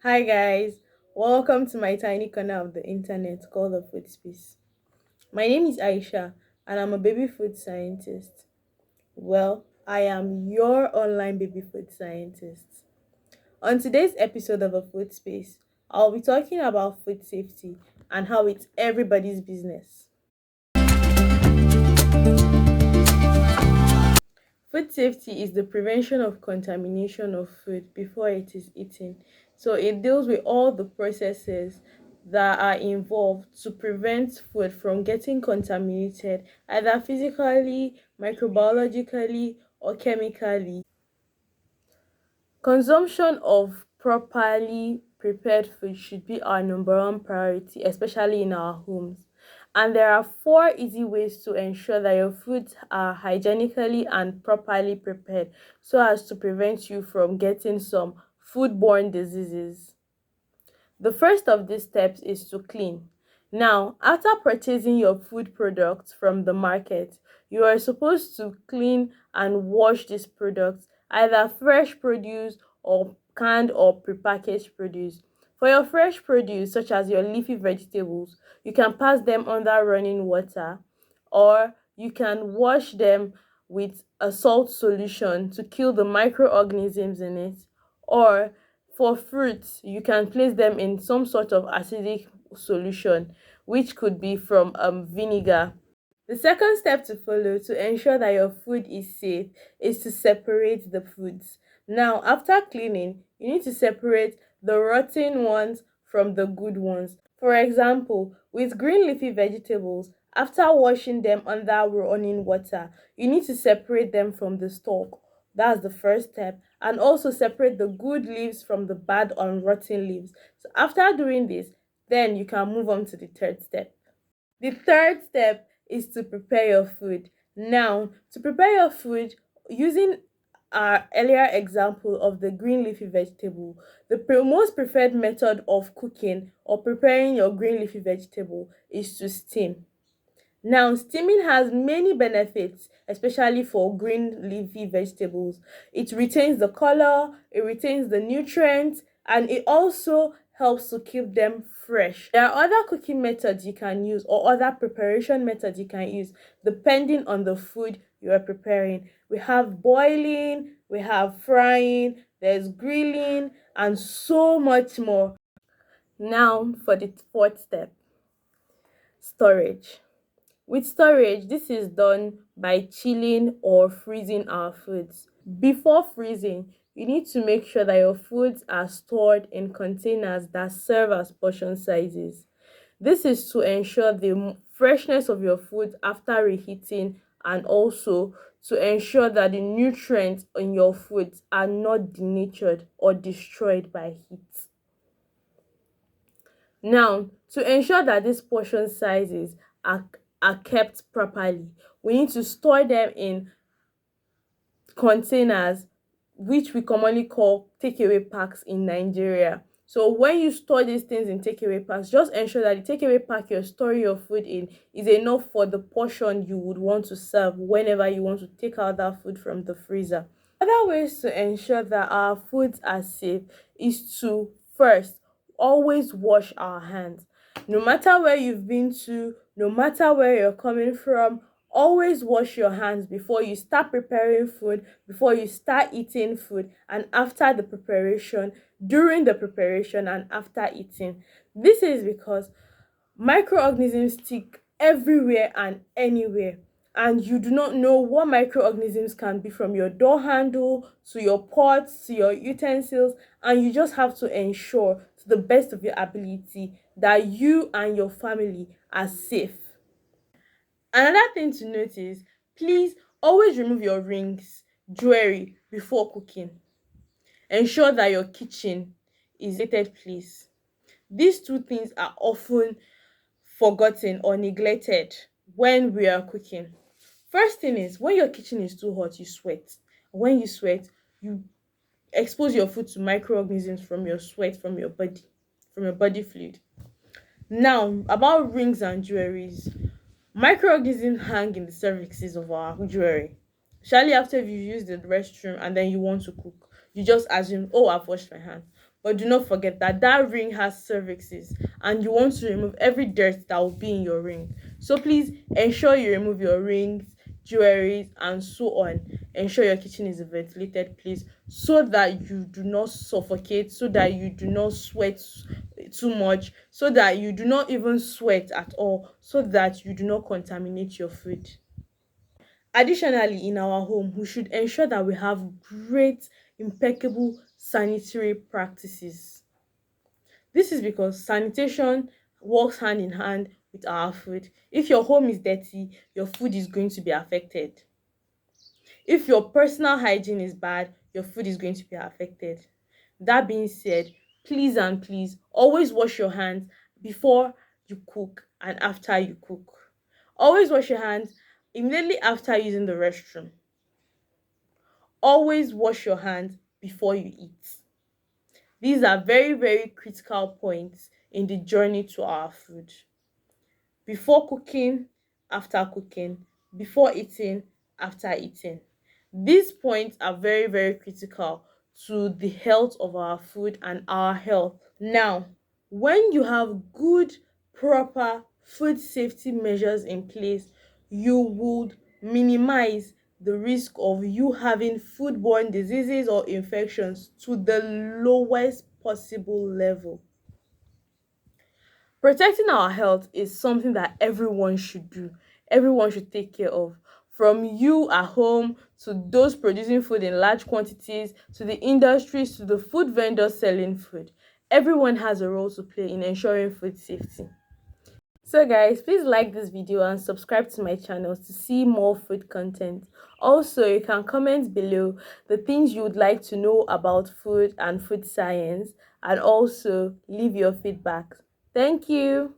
Hi guys, welcome to my tiny corner of the internet called the Food Space. My name is Aisha and I'm a baby food scientist. Well, I am your online baby food scientist. On today's episode of a Food Space, I'll be talking about food safety and how it's everybody's business. Food safety is the prevention of contamination of food before it is eaten. So it deals with all the processes that are involved to prevent food from getting contaminated, either physically, microbiologically, or chemically. Consumption of properly prepared food should be our number one priority, especially in our homes. And there are four easy ways to ensure that your foods are hygienically and properly prepared so as to prevent you from getting some foodborne diseases. The first of these steps is to clean. Now, after purchasing your food products from the market, you are supposed to clean and wash these products, either fresh produce or canned or prepackaged produce. For your fresh produce, such as your leafy vegetables, you can pass them under running water or you can wash them with a salt solution to kill the microorganisms in it, or for fruits, you can place them in some sort of acidic solution, which could be from vinegar. The second step to follow to ensure that your food is safe is to separate the foods. Now, after cleaning, you need to separate the rotten ones from the good ones. For example, with green leafy vegetables, after washing them under running water, you need to separate them from the stalk. That's the first step. And also separate the good leaves from the bad unrotten leaves. So after doing this, then you can move on to the third step. The third step is to prepare your food. Now, to prepare your food using our earlier example of the green leafy vegetable, the most preferred method of cooking or preparing your green leafy vegetable is to steam. Now, steaming has many benefits, especially for green leafy vegetables. It retains the color, it retains the nutrients, and it also helps to keep them fresh. There are other cooking methods you can use or other preparation methods you can use depending on the food you are preparing. We have boiling, we have frying, there's grilling, and so much more. Now, for the fourth step, storage. With storage, this is done by chilling or freezing our foods. Before freezing, you need to make sure that your foods are stored in containers that serve as portion sizes. This is to ensure the freshness of your food after reheating, and also to ensure that the nutrients in your foods are not denatured or destroyed by heat. Now, to ensure that these portion sizes are, are kept properly, we need to store them in containers, which we commonly call takeaway packs in Nigeria. So when you store these things in takeaway packs, just ensure that the takeaway pack you're storing your food in is enough for the portion you would want to serve whenever you want to take out that food from the freezer. Other ways to ensure that our foods are safe is to first always wash our hands. No matter where you've been to, no matter where you're coming from, always wash your hands before you start preparing food, before you start eating food, and after the preparation, during the preparation, and after eating. This is because microorganisms stick everywhere and anywhere, and you do not know what microorganisms can be from your door handle to your pots to your utensils, and you just have to ensure to the best of your ability that you and your family are safe. Another thing to note is, please always remove your rings, jewelry before cooking. Ensure that your kitchen is a safe place. These two things are often forgotten or neglected when we are cooking. First thing is, when your kitchen is too hot, you sweat. When you sweat, you expose your food to microorganisms from your sweat, from your body fluid. Now, about rings and jewelries. Microorganisms hang in the cervixes of our jewelry. Especially after you use the restroom and then you want to cook. You just assume, oh, I've washed my hands. But do not forget that that ring has cervixes, and you want to remove every dirt that will be in your ring. So please ensure you remove your rings, jewelries, and so on. Ensure your kitchen is a ventilated place so that you do not suffocate, so that you do not sweat too much, so that you do not even sweat at all, so that you do not contaminate your food. Additionally, in our home, we should ensure that we have great, impeccable sanitary practices. This is because sanitation works hand in hand with our food. If your home is dirty, your food is going to be affected. If your personal hygiene is bad, your food is going to be affected. That being said, please and please always wash your hands before you cook and after you cook. Always wash your hands immediately after using the restroom. Always wash your hands before you eat. These are very, very critical points in the journey to our food. Before cooking, after cooking, before eating, after eating. These points are very, very critical to the health of our food and our health. Now, when you have good, proper food safety measures in place, you would minimize the risk of you having foodborne diseases or infections to the lowest possible level. Protecting our health is something that everyone should do. Everyone should take care of. From you at home to those producing food in large quantities, to the industries, to the food vendors selling food. Everyone has a role to play in ensuring food safety. So guys, please like this video and subscribe to my channel to see more food content. Also, you can comment below the things you would like to know about food and food science, and also leave your feedback. Thank you.